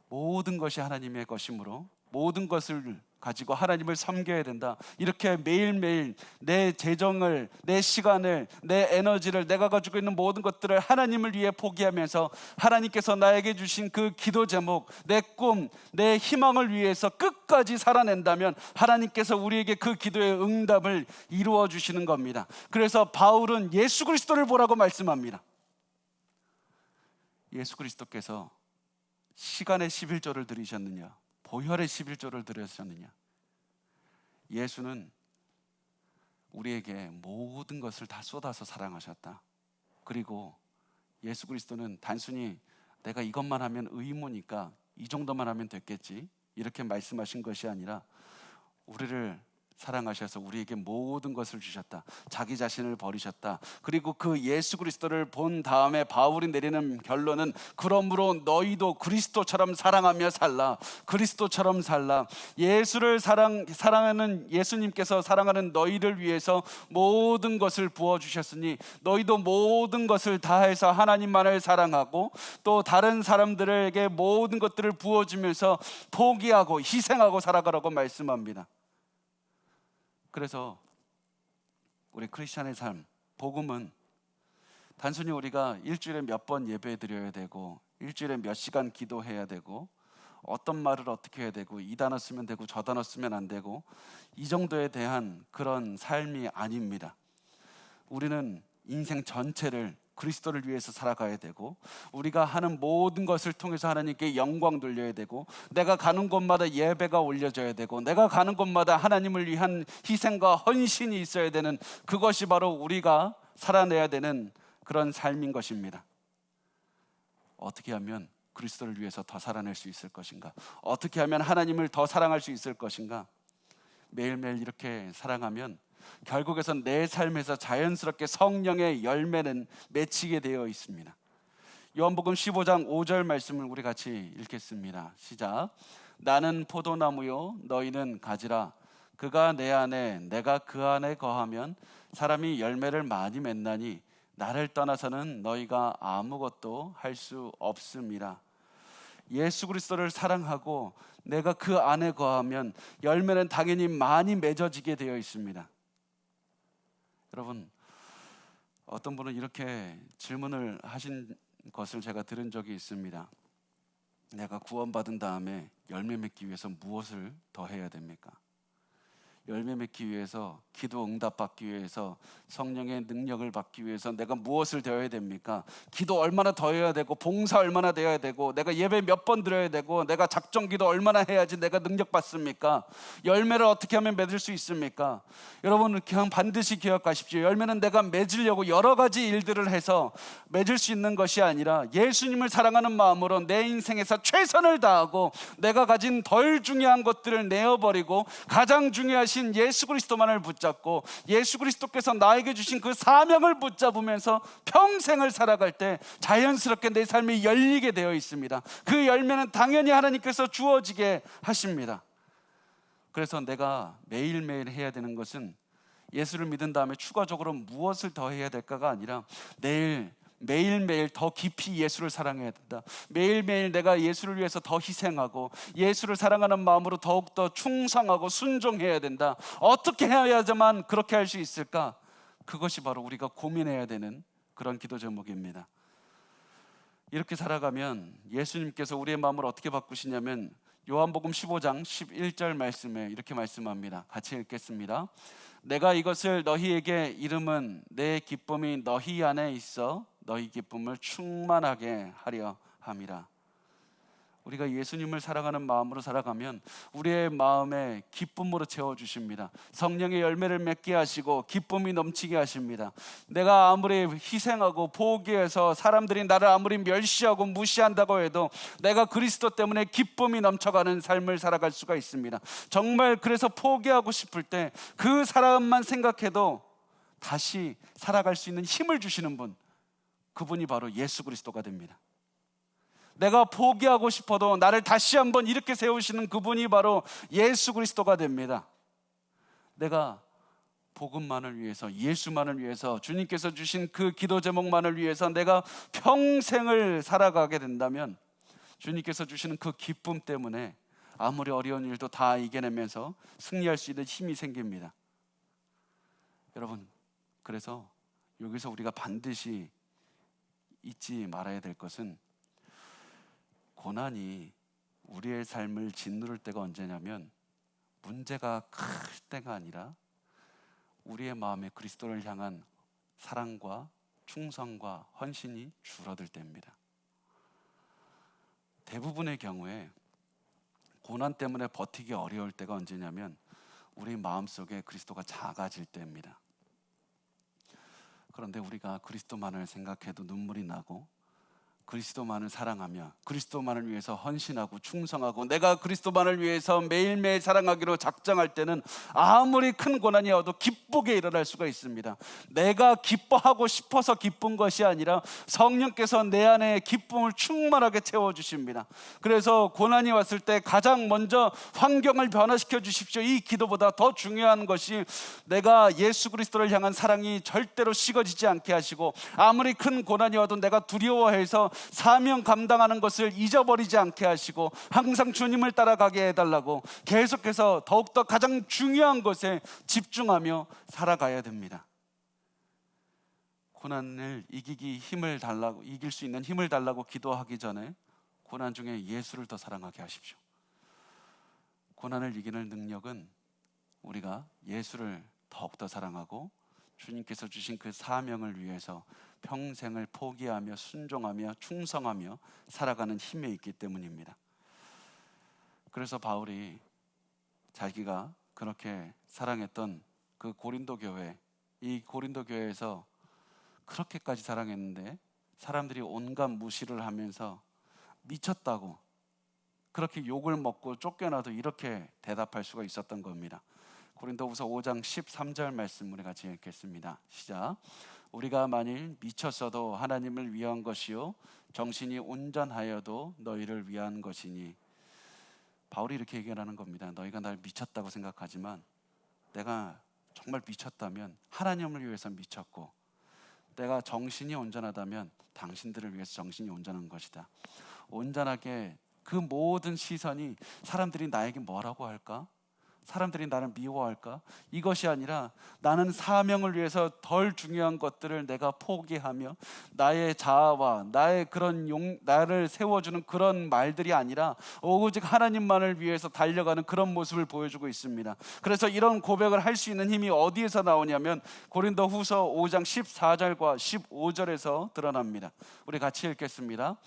Speaker 1: 모든 것이 하나님의 것이므로 모든 것을 가지고 하나님을 섬겨야 된다. 이렇게 매일매일 내 재정을, 내 시간을, 내 에너지를, 내가 가지고 있는 모든 것들을 하나님을 위해 포기하면서 하나님께서 나에게 주신 그 기도 제목, 내 꿈, 내 희망을 위해서 끝까지 살아낸다면 하나님께서 우리에게 그 기도의 응답을 이루어 주시는 겁니다. 그래서 바울은 예수 그리스도를 보라고 말씀합니다. 예수 그리스도께서 시간의 11조를 드리셨느냐, 보혈의 11조를 드렸느냐. 예수는 우리에게 모든 것을 다 쏟아서 사랑하셨다. 그리고 예수 그리스도는 단순히 내가 이것만 하면 의무니까 이 정도만 하면 됐겠지, 이렇게 말씀하신 것이 아니라 우리를 사랑하셔서 우리에게 모든 것을 주셨다. 자기 자신을 버리셨다. 그리고 그 예수 그리스도를 본 다음에 바울이 내리는 결론은, 그러므로 너희도 그리스도처럼 사랑하며 살라. 그리스도처럼 살라. 예수를 사랑하는 예수님께서 사랑하는 너희를 위해서 모든 것을 부어주셨으니 너희도 모든 것을 다해서 하나님만을 사랑하고 또 다른 사람들에게 모든 것들을 부어주면서 포기하고 희생하고 살아가라고 말씀합니다. 그래서 우리 크리스찬의 삶, 복음은 단순히 우리가 일주일에 몇 번 예배 드려야 되고 일주일에 몇 시간 기도해야 되고 어떤 말을 어떻게 해야 되고 이 단어 쓰면 되고 저 단어 쓰면 안 되고 이 정도에 대한 그런 삶이 아닙니다. 우리는 인생 전체를 그리스도를 위해서 살아가야 되고, 우리가 하는 모든 것을 통해서 하나님께 영광 돌려야 되고, 내가 가는 곳마다 예배가 올려져야 되고, 내가 가는 곳마다 하나님을 위한 희생과 헌신이 있어야 되는, 그것이 바로 우리가 살아내야 되는 그런 삶인 것입니다. 어떻게 하면 그리스도를 위해서 더 살아낼 수 있을 것인가? 어떻게 하면 하나님을 더 사랑할 수 있을 것인가? 매일매일 이렇게 사랑하면 결국에선 내 삶에서 자연스럽게 성령의 열매는 맺히게 되어 있습니다. 요한복음 15장 5절 말씀을 우리 같이 읽겠습니다. 시작. 나는 포도나무요 너희는 가지라. 그가 내 안에 내가 그 안에 거하면 사람이 열매를 많이 맺나니 나를 떠나서는 너희가 아무것도 할 수 없음이라. 예수 그리스도를 사랑하고 내가 그 안에 거하면 열매는 당연히 많이 맺어지게 되어 있습니다. 여러분, 어떤 분은 이렇게 질문을 하신 것을 제가 들은 적이 있습니다. 내가 구원받은 다음에 열매 맺기 위해서 무엇을 더 해야 됩니까? 열매 맺기 위해서, 기도 응답 받기 위해서, 성령의 능력을 받기 위해서 내가 무엇을 더 해야 됩니까? 기도 얼마나 더 해야 되고, 봉사 얼마나 돼야 되고, 내가 예배 몇 번 드려야 되고, 내가 작정 기도 얼마나 해야지 내가 능력 받습니까? 열매를 어떻게 하면 맺을 수 있습니까? 여러분, 그냥 반드시 기억하십시오. 열매는 내가 맺으려고 여러 가지 일들을 해서 맺을 수 있는 것이 아니라 예수님을 사랑하는 마음으로 내 인생에서 최선을 다하고 내가 가진 덜 중요한 것들을 내어버리고 가장 중요하신 예수 그리스도만을 붙잡고 예수 그리스도께서 나에게 주신 그 사명을 붙잡으면서 평생을 살아갈 때 자연스럽게 내 삶이 열리게 되어 있습니다. 그 열매는 당연히 하나님께서 주어지게 하십니다. 그래서 내가 매일매일 해야 되는 것은 예수를 믿은 다음에 추가적으로 무엇을 더 해야 될까가 아니라 매일매일 더 깊이 예수를 사랑해야 된다. 매일매일 내가 예수를 위해서 더 희생하고 예수를 사랑하는 마음으로 더욱더 충성하고 순종해야 된다. 어떻게 해야지만 그렇게 할 수 있을까? 그것이 바로 우리가 고민해야 되는 그런 기도 제목입니다. 이렇게 살아가면 예수님께서 우리의 마음을 어떻게 바꾸시냐면 요한복음 15장 11절 말씀에 이렇게 말씀합니다. 같이 읽겠습니다. 내가 이것을 너희에게 이름은 내 기쁨이 너희 안에 있어 너희 기쁨을 충만하게 하려 함이라. 우리가 예수님을 사랑하는 마음으로 살아가면 우리의 마음에 기쁨으로 채워주십니다. 성령의 열매를 맺게 하시고 기쁨이 넘치게 하십니다. 내가 아무리 희생하고 포기해서 사람들이 나를 아무리 멸시하고 무시한다고 해도 내가 그리스도 때문에 기쁨이 넘쳐가는 삶을 살아갈 수가 있습니다. 정말 그래서 포기하고 싶을 때 그 사람만 생각해도 다시 살아갈 수 있는 힘을 주시는 분, 그분이 바로 예수 그리스도가 됩니다. 내가 포기하고 싶어도 나를 다시 한번 이렇게 세우시는 그분이 바로 예수 그리스도가 됩니다. 내가 복음만을 위해서, 예수만을 위해서, 주님께서 주신 그 기도 제목만을 위해서 내가 평생을 살아가게 된다면 주님께서 주시는 그 기쁨 때문에 아무리 어려운 일도 다 이겨내면서 승리할 수 있는 힘이 생깁니다. 여러분, 그래서 여기서 우리가 반드시 잊지 말아야 될 것은 고난이 우리의 삶을 짓누를 때가 언제냐면 문제가 클 때가 아니라 우리의 마음에 그리스도를 향한 사랑과 충성과 헌신이 줄어들 때입니다. 대부분의 경우에 고난 때문에 버티기 어려울 때가 언제냐면 우리 마음속에 그리스도가 작아질 때입니다. 그런데 우리가 그리스도만을 생각해도 눈물이 나고 그리스도만을 사랑하며 그리스도만을 위해서 헌신하고 충성하고 내가 그리스도만을 위해서 매일매일 사랑하기로 작정할 때는 아무리 큰 고난이 와도 기쁘게 일어날 수가 있습니다. 내가 기뻐하고 싶어서 기쁜 것이 아니라 성령께서 내 안에 기쁨을 충만하게 채워주십니다. 그래서 고난이 왔을 때 가장 먼저 환경을 변화시켜 주십시오. 이 기도보다 더 중요한 것이 내가 예수 그리스도를 향한 사랑이 절대로 식어지지 않게 하시고 아무리 큰 고난이 와도 내가 두려워해서 사명 감당하는 것을 잊어버리지 않게 하시고 항상 주님을 따라가게 해달라고 계속해서 더욱더 가장 중요한 것에 집중하며 살아가야 됩니다. 고난을 이길 수 있는 힘을 달라고 기도하기 전에 고난 중에 예수를 더 사랑하게 하십시오. 고난을 이기는 능력은 우리가 예수를 더욱더 사랑하고 주님께서 주신 그 사명을 위해서 평생을 포기하며 순종하며 충성하며 살아가는 힘에 있기 때문입니다. 그래서 바울이 자기가 그렇게 사랑했던 그 고린도 교회, 이 고린도 교회에서 그렇게까지 사랑했는데 사람들이 온갖 무시를 하면서 미쳤다고 그렇게 욕을 먹고 쫓겨나도 이렇게 대답할 수가 있었던 겁니다. 고린도후서 5장 13절 말씀 우리 같이 읽겠습니다. 시작. 우리가 만일 미쳤어도 하나님을 위한 것이요 정신이 온전하여도 너희를 위한 것이니. 바울이 이렇게 얘기하는 겁니다. 너희가 날 미쳤다고 생각하지만 내가 정말 미쳤다면 하나님을 위해서 미쳤고, 내가 정신이 온전하다면 당신들을 위해서 정신이 온전한 것이다. 온전하게 그 모든 시선이 사람들이 나에게 뭐라고 할까? 사람들이 나를 미워할까? 이것이 아니라 나는 사명을 위해서 덜 중요한 것들을 내가 포기하며 나의 자아와 나의 나를 세워주는 그런 말들이 아니라 오직 하나님만을 위해서 달려가는 그런 모습을 보여주고 있습니다. 그래서 이런 고백을 할 수 있는 힘이 어디에서 나오냐면 고린도후서 5장 14절과 15절에서 드러납니다. 우리 같이 읽겠습니다.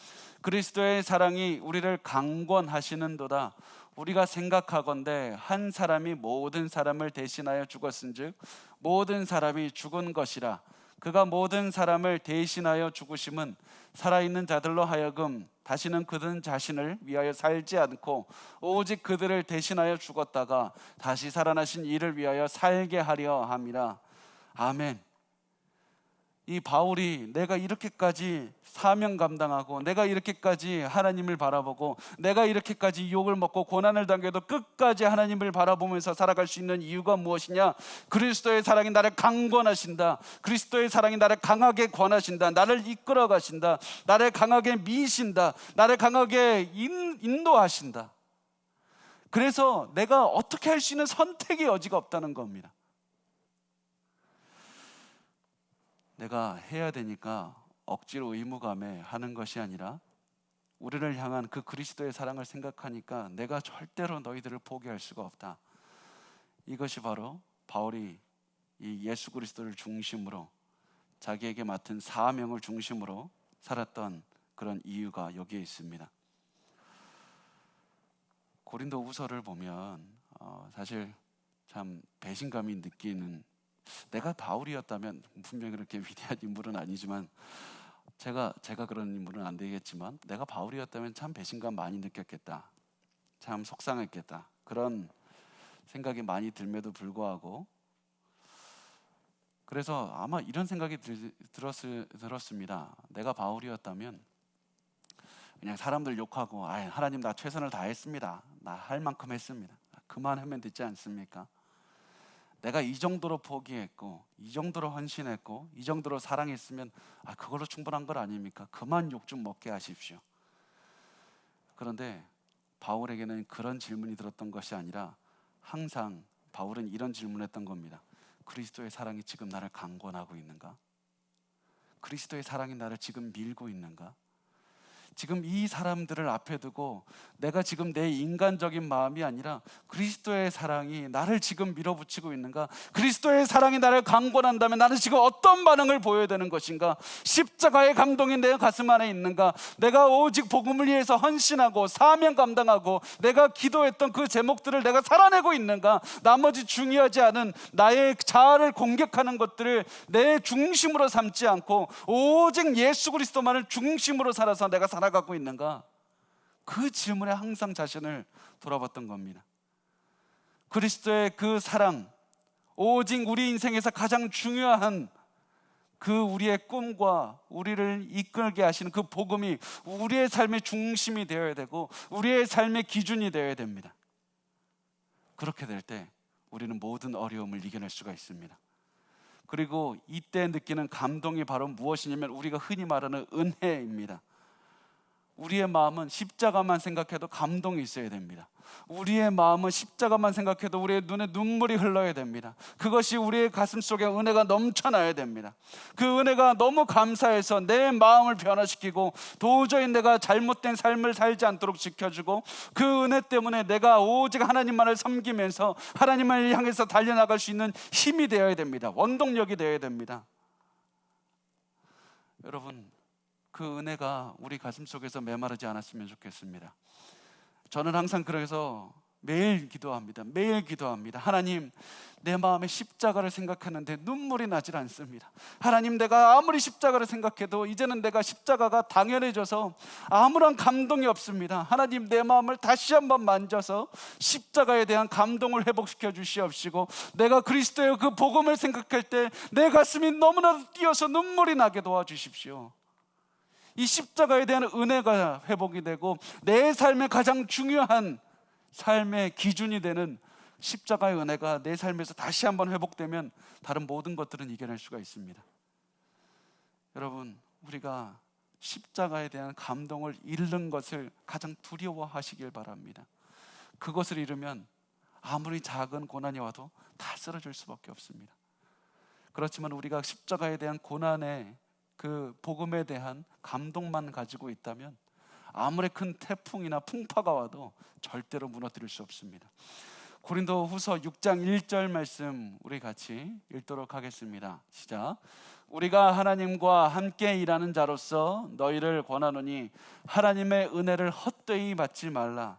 Speaker 1: 그리스도의 사랑이 우리를 강권하시는도다. 우리가 생각하건대 한 사람이 모든 사람을 대신하여 죽었은즉 모든 사람이 죽은 것이라. 그가 모든 사람을 대신하여 죽으심은 살아있는 자들로 하여금 다시는 그들 자신을 위하여 살지 않고 오직 그들을 대신하여 죽었다가 다시 살아나신 이를 위하여 살게 하려 함이라. 아멘. 이 바울이 내가 이렇게까지 사명 감당하고 내가 이렇게까지 하나님을 바라보고 내가 이렇게까지 욕을 먹고 고난을 당해도 끝까지 하나님을 바라보면서 살아갈 수 있는 이유가 무엇이냐? 그리스도의 사랑이 나를 강권하신다. 그리스도의 사랑이 나를 강하게 권하신다. 나를 이끌어 가신다. 나를 강하게 미신다. 나를 강하게 인도하신다. 그래서 내가 어떻게 할 수 있는 선택의 여지가 없다는 겁니다. 내가 해야 되니까 억지로 의무감에 하는 것이 아니라 우리를 향한 그 그리스도의 사랑을 생각하니까 내가 절대로 너희들을 포기할 수가 없다. 이것이 바로 바울이 이 예수 그리스도를 중심으로 자기에게 맡은 사명을 중심으로 살았던 그런 이유가 여기에 있습니다. 고린도후서를 보면 사실 참 배신감이 느끼는, 내가 바울이었다면 분명히 그렇게 위대한 인물은 아니지만 제가 그런 인물은 안 되겠지만 내가 바울이었다면 참 배신감 많이 느꼈겠다, 참 속상했겠다, 그런 생각이 많이 들매도 불구하고 그래서 아마 이런 생각이 들었습니다. 내가 바울이었다면 그냥 사람들 욕하고 하나님 나 최선을 다했습니다, 나 할 만큼 했습니다, 그만하면 되지 않습니까? 내가 이 정도로 포기했고 이 정도로 헌신했고 이 정도로 사랑했으면 그걸로 충분한 걸 아닙니까? 그만 욕 좀 먹게 하십시오. 그런데 바울에게는 그런 질문이 들었던 것이 아니라 항상 바울은 이런 질문을 했던 겁니다. 그리스도의 사랑이 지금 나를 강권하고 있는가? 그리스도의 사랑이 나를 지금 밀고 있는가? 지금 이 사람들을 앞에 두고 내가 지금 내 인간적인 마음이 아니라 그리스도의 사랑이 나를 지금 밀어붙이고 있는가? 그리스도의 사랑이 나를 강권한다면 나는 지금 어떤 반응을 보여야 되는 것인가? 십자가의 감동이 내 가슴 안에 있는가? 내가 오직 복음을 위해서 헌신하고 사명 감당하고 내가 기도했던 그 제목들을 내가 살아내고 있는가? 나머지 중요하지 않은 나의 자아를 공격하는 것들을 내 중심으로 삼지 않고 오직 예수 그리스도만을 중심으로 살아서 내가 살아가고 있는가? 그 질문에 항상 자신을 돌아봤던 겁니다. 그리스도의 그 사랑, 오직 우리 인생에서 가장 중요한 그 우리의 꿈과 우리를 이끌게 하시는 그 복음이 우리의 삶의 중심이 되어야 되고 우리의 삶의 기준이 되어야 됩니다. 그렇게 될 때 우리는 모든 어려움을 이겨낼 수가 있습니다. 그리고 이때 느끼는 감동이 바로 무엇이냐면 우리가 흔히 말하는 은혜입니다. 우리의 마음은 십자가만 생각해도 감동이 있어야 됩니다. 우리의 마음은 십자가만 생각해도 우리의 눈에 눈물이 흘러야 됩니다. 그것이 우리의 가슴 속에 은혜가 넘쳐나야 됩니다. 그 은혜가 너무 감사해서 내 마음을 변화시키고 도저히 내가 잘못된 삶을 살지 않도록 지켜주고 그 은혜 때문에 내가 오직 하나님만을 섬기면서 하나님을 향해서 달려나갈 수 있는 힘이 되어야 됩니다. 원동력이 되어야 됩니다. 여러분, 그 은혜가 우리 가슴 속에서 메마르지 않았으면 좋겠습니다. 저는 항상 그래서 매일 기도합니다. 하나님, 내 마음에 십자가를 생각하는데 눈물이 나질 않습니다. 하나님, 내가 아무리 십자가를 생각해도 이제는 내가 십자가가 당연해져서 아무런 감동이 없습니다. 하나님, 내 마음을 다시 한번 만져서 십자가에 대한 감동을 회복시켜 주시옵시고 내가 그리스도의 그 복음을 생각할 때 내 가슴이 너무나도 뛰어서 눈물이 나게 도와주십시오. 이 십자가에 대한 은혜가 회복이 되고 내 삶의 가장 중요한 삶의 기준이 되는 십자가의 은혜가 내 삶에서 다시 한번 회복되면 다른 모든 것들은 이겨낼 수가 있습니다. 여러분, 우리가 십자가에 대한 감동을 잃는 것을 가장 두려워하시길 바랍니다. 그것을 잃으면 아무리 작은 고난이 와도 다 쓰러질 수밖에 없습니다. 그렇지만 우리가 십자가에 대한 고난의 그 복음에 대한 감동만 가지고 있다면 아무리 큰 태풍이나 풍파가 와도 절대로 무너뜨릴 수 없습니다. 고린도후서 6장 1절 말씀 우리 같이 읽도록 하겠습니다. 시작. 우리가 하나님과 함께 일하는 자로서 너희를 권하노니 하나님의 은혜를 헛되이 받지 말라.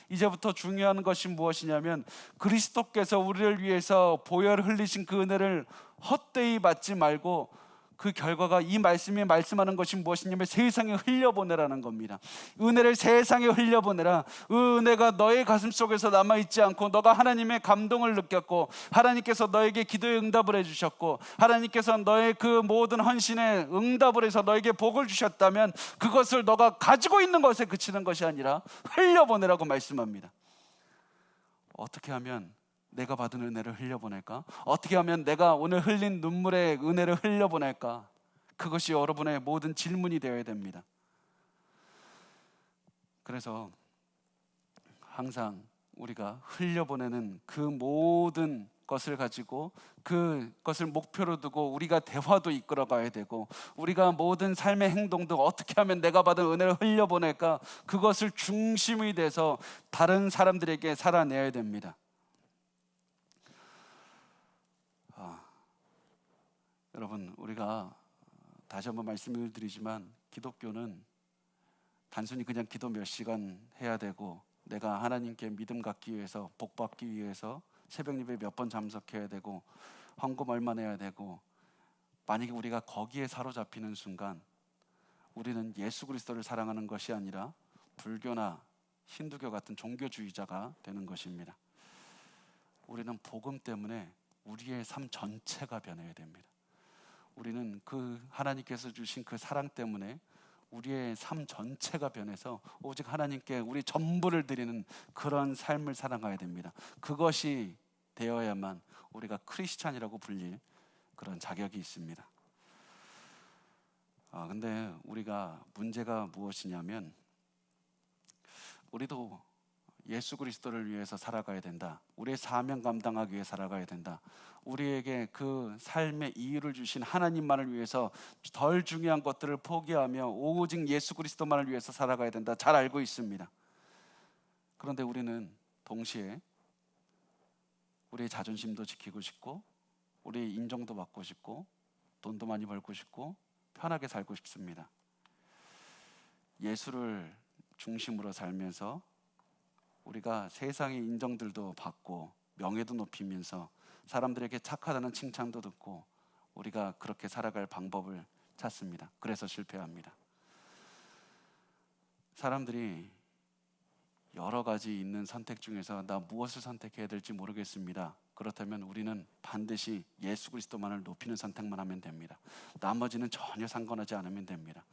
Speaker 1: 이제부터 중요한 것이 무엇이냐면 그리스도께서 우리를 위해서 보혈 흘리신 그 은혜를 헛되이 받지 말고, 그 결과가 이 말씀이 말씀하는 것이 무엇이냐면 세상에 흘려보내라는 겁니다. 은혜를 세상에 흘려보내라. 은혜가 너의 가슴 속에서 남아있지 않고 너가 하나님의 감동을 느꼈고 하나님께서 너에게 기도의 응답을 해주셨고 하나님께서 너의 그 모든 헌신에 응답을 해서 너에게 복을 주셨다면 그것을 너가 가지고 있는 것에 그치는 것이 아니라 흘려보내라고 말씀합니다. 어떻게 하면 내가 받은 은혜를 흘려보낼까? 어떻게 하면 내가 오늘 흘린 눈물의 은혜를 흘려보낼까? 그것이 여러분의 모든 질문이 되어야 됩니다. 그래서 항상 우리가 흘려보내는 그 모든 것을 가지고 그것을 목표로 두고 우리가 대화도 이끌어가야 되고 우리가 모든 삶의 행동도 어떻게 하면 내가 받은 은혜를 흘려보낼까? 그것을 중심이 돼서 다른 사람들에게 살아내야 됩니다. 여러분, 우리가 다시 한번 말씀을 드리지만 기독교는 단순히 그냥 기도 몇 시간 해야 되고 내가 하나님께 믿음 갖기 위해서, 복 받기 위해서 새벽 예배 몇 번 참석해야 되고 헌금 얼마 내야 되고, 만약에 우리가 거기에 사로잡히는 순간 우리는 예수 그리스도를 사랑하는 것이 아니라 불교나 힌두교 같은 종교주의자가 되는 것입니다. 우리는 복음 때문에 우리의 삶 전체가 변해야 됩니다. 우리는 그 하나님께서 주신 그 사랑 때문에 우리의 삶 전체가 변해서 오직 하나님께 우리 전부를 드리는 그런 삶을 살아가야 됩니다. 그것이 되어야만 우리가 크리스찬이라고 불릴 그런 자격이 있습니다. 근데 우리가 문제가 무엇이냐면 우리도 예수 그리스도를 위해서 살아가야 된다. 우리의 사명 감당하기 위해 살아가야 된다. 우리에게 그 삶의 이유를 주신 하나님만을 위해서 덜 중요한 것들을 포기하며 오직 예수 그리스도만을 위해서 살아가야 된다. 잘 알고 있습니다. 그런데 우리는 동시에 우리의 자존심도 지키고 싶고 우리의 인정도 받고 싶고 돈도 많이 벌고 싶고 편하게 살고 싶습니다. 예수를 중심으로 살면서 우리가 세상의 인정들도 받고 명예도 높이면서 사람들에게 착하다는 칭찬도 듣고 우리가 그렇게 살아갈 방법을 찾습니다. 그래서 실패합니다. 사람들이 여러 가지 있는 선택 중에서 나 무엇을 선택해야 될지 모르겠습니다. 그렇다면 우리는 반드시 예수 그리스도만을 높이는 선택만 하면 됩니다. 나머지는 전혀 상관하지 않으면 됩니다.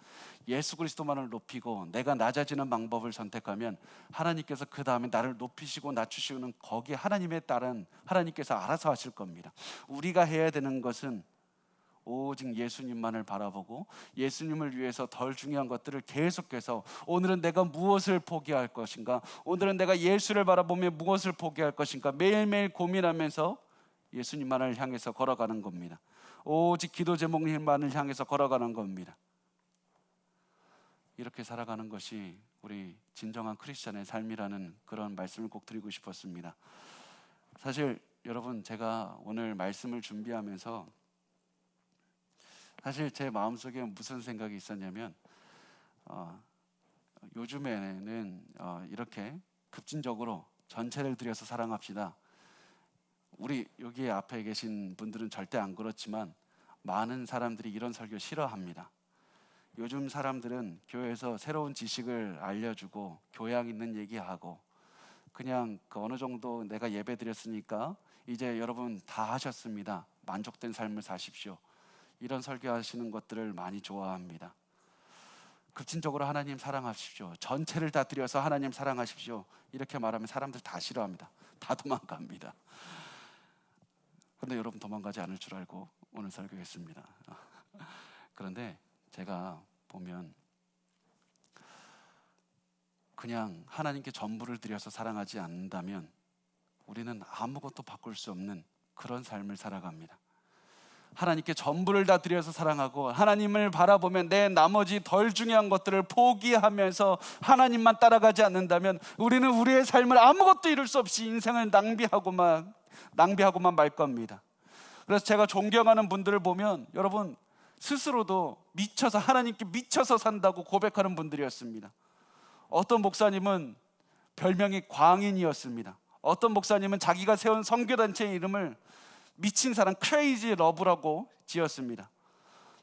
Speaker 1: 예수 그리스도만을 높이고 내가 낮아지는 방법을 선택하면 하나님께서 그 다음에 나를 높이시고 낮추시는 거기에 하나님에 따른 하나님께서 알아서 하실 겁니다. 우리가 해야 되는 것은 오직 예수님만을 바라보고 예수님을 위해서 덜 중요한 것들을 계속해서 오늘은 내가 무엇을 포기할 것인가, 오늘은 내가 예수를 바라보며 무엇을 포기할 것인가 매일매일 고민하면서 예수님만을 향해서 걸어가는 겁니다. 오직 기도 제목만을 향해서 걸어가는 겁니다. 이렇게 살아가는 것이 우리 진정한 크리스찬의 삶이라는 그런 말씀을 꼭 드리고 싶었습니다. 사실 여러분, 제가 오늘 말씀을 준비하면서 사실 제 마음속에 무슨 생각이 있었냐면 요즘에는 이렇게 급진적으로 전체를 들여서 사랑합시다. 우리 여기 앞에 계신 분들은 절대 안 그렇지만 많은 사람들이 이런 설교 싫어합니다. 요즘 사람들은 교회에서 새로운 지식을 알려주고 교양 있는 얘기하고 그냥 어느 정도 내가 예배 드렸으니까 이제 여러분 다 하셨습니다. 만족된 삶을 사십시오. 이런 설교하시는 것들을 많이 좋아합니다. 급진적으로 하나님 사랑하십시오, 전체를 다 드려서 하나님 사랑하십시오, 이렇게 말하면 사람들 다 싫어합니다. 다 도망갑니다. 그런데 여러분, 도망가지 않을 줄 알고 오늘 설교했습니다. 그런데 제가 보면 그냥 하나님께 전부를 드려서 사랑하지 않는다면 우리는 아무것도 바꿀 수 없는 그런 삶을 살아갑니다. 하나님께 전부를 다 드려서 사랑하고 하나님을 바라보면 내 나머지 덜 중요한 것들을 포기하면서 하나님만 따라가지 않는다면 우리는 우리의 삶을 아무것도 이룰 수 없이 인생을 낭비하고만 말 겁니다. 그래서 제가 존경하는 분들을 보면 여러분, 스스로도 미쳐서, 하나님께 미쳐서 산다고 고백하는 분들이었습니다. 어떤 목사님은 별명이 광인이었습니다. 어떤 목사님은 자기가 세운 선교단체의 이름을 미친 사랑, 크레이지 러브라고 지었습니다.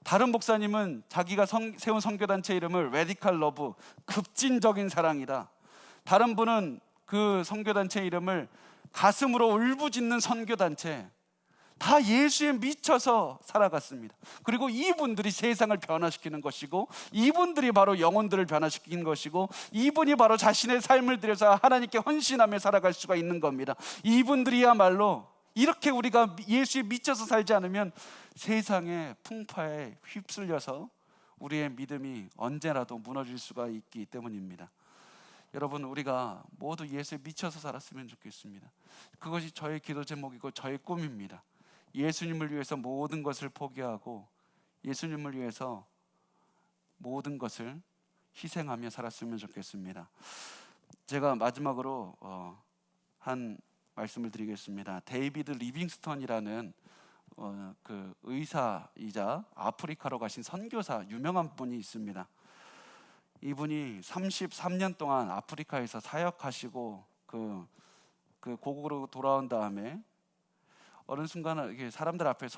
Speaker 1: 다른 목사님은 자기가 세운 선교단체 이름을 레디컬 러브, 급진적인 사랑이다. 다른 분은 그 선교단체 이름을 가슴으로 울부짖는 선교단체. 다 예수에 미쳐서 살아갔습니다. 그리고 이분들이 세상을 변화시키는 것이고, 이분들이 바로 영혼들을 변화시키는 것이고, 이분이 바로 자신의 삶을 들여서 하나님께 헌신하며 살아갈 수가 있는 겁니다. 이분들이야말로, 이렇게 우리가 예수에 미쳐서 살지 않으면 세상의 풍파에 휩쓸려서 우리의 믿음이 언제라도 무너질 수가 있기 때문입니다. 여러분, 우리가 모두 예수에 미쳐서 살았으면 좋겠습니다. 그것이 저의 기도 제목이고 저의 꿈입니다. 예수님을 위해서 모든 것을 포기하고 예수님을 위해서 모든 것을 희생하며 살았으면 좋겠습니다. 제가 마지막으로 한 말씀을 드리겠습니다. 데이비드 리빙스턴이라는 그 의사이자 아프리카로 가신 선교사, 유명한 분이 있습니다. 이분이 33년 동안 아프리카에서 사역하시고 그 고국으로 돌아온 다음에 어느 순간 사람들 앞에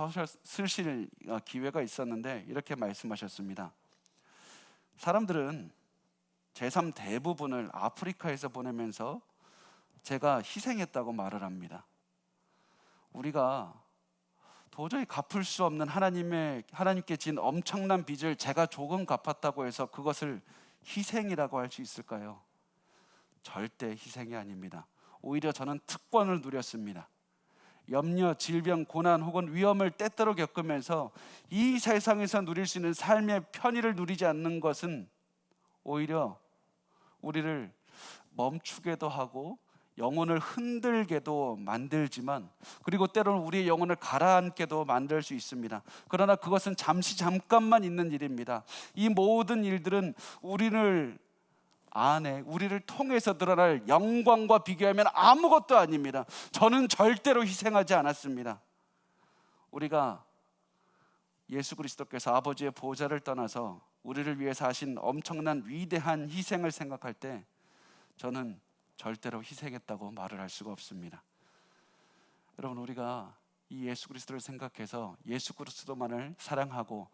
Speaker 1: 쓰실 기회가 있었는데 이렇게 말씀하셨습니다. 사람들은 제 삶 대부분을 아프리카에서 보내면서 제가 희생했다고 말을 합니다. 우리가 도저히 갚을 수 없는 하나님께 진 엄청난 빚을 제가 조금 갚았다고 해서 그것을 희생이라고 할 수 있을까요? 절대 희생이 아닙니다. 오히려 저는 특권을 누렸습니다. 염려, 질병, 고난 혹은 위험을 때때로 겪으면서 이 세상에서 누릴 수 있는 삶의 편의를 누리지 않는 것은 오히려 우리를 멈추게도 하고 영혼을 흔들게도 만들지만, 그리고 때로는 우리의 영혼을 가라앉게도 만들 수 있습니다. 그러나 그것은 잠깐만 있는 일입니다. 이 모든 일들은 우리를 통해서 드러날 영광과 비교하면 아무것도 아닙니다. 저는 절대로 희생하지 않았습니다. 우리가 예수 그리스도께서 아버지의 보좌를 떠나서 우리를 위해서 하신 엄청난 위대한 희생을 생각할 때 저는 절대로 희생했다고 말을 할 수가 없습니다. 여러분, 우리가 이 예수 그리스도를 생각해서 예수 그리스도만을 사랑하고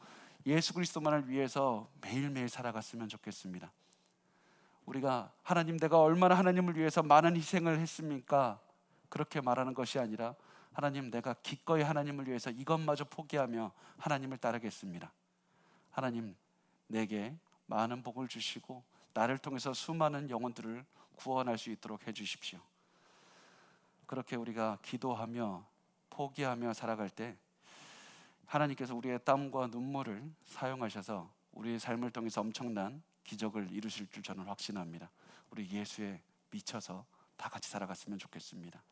Speaker 1: 예수 그리스도만을 위해서 매일매일 살아갔으면 좋겠습니다. 우리가 하나님, 내가 얼마나 하나님을 위해서 많은 희생을 했습니까? 그렇게 말하는 것이 아니라 하나님, 내가 기꺼이 하나님을 위해서 이것마저 포기하며 하나님을 따르겠습니다. 하나님, 내게 많은 복을 주시고 나를 통해서 수많은 영혼들을 구원할 수 있도록 해주십시오. 그렇게 우리가 기도하며 포기하며 살아갈 때 하나님께서 우리의 땀과 눈물을 사용하셔서 우리의 삶을 통해서 엄청난 기적을 이루실 줄 저는 확신합니다. 우리 예수에 미쳐서 다 같이 살아갔으면 좋겠습니다.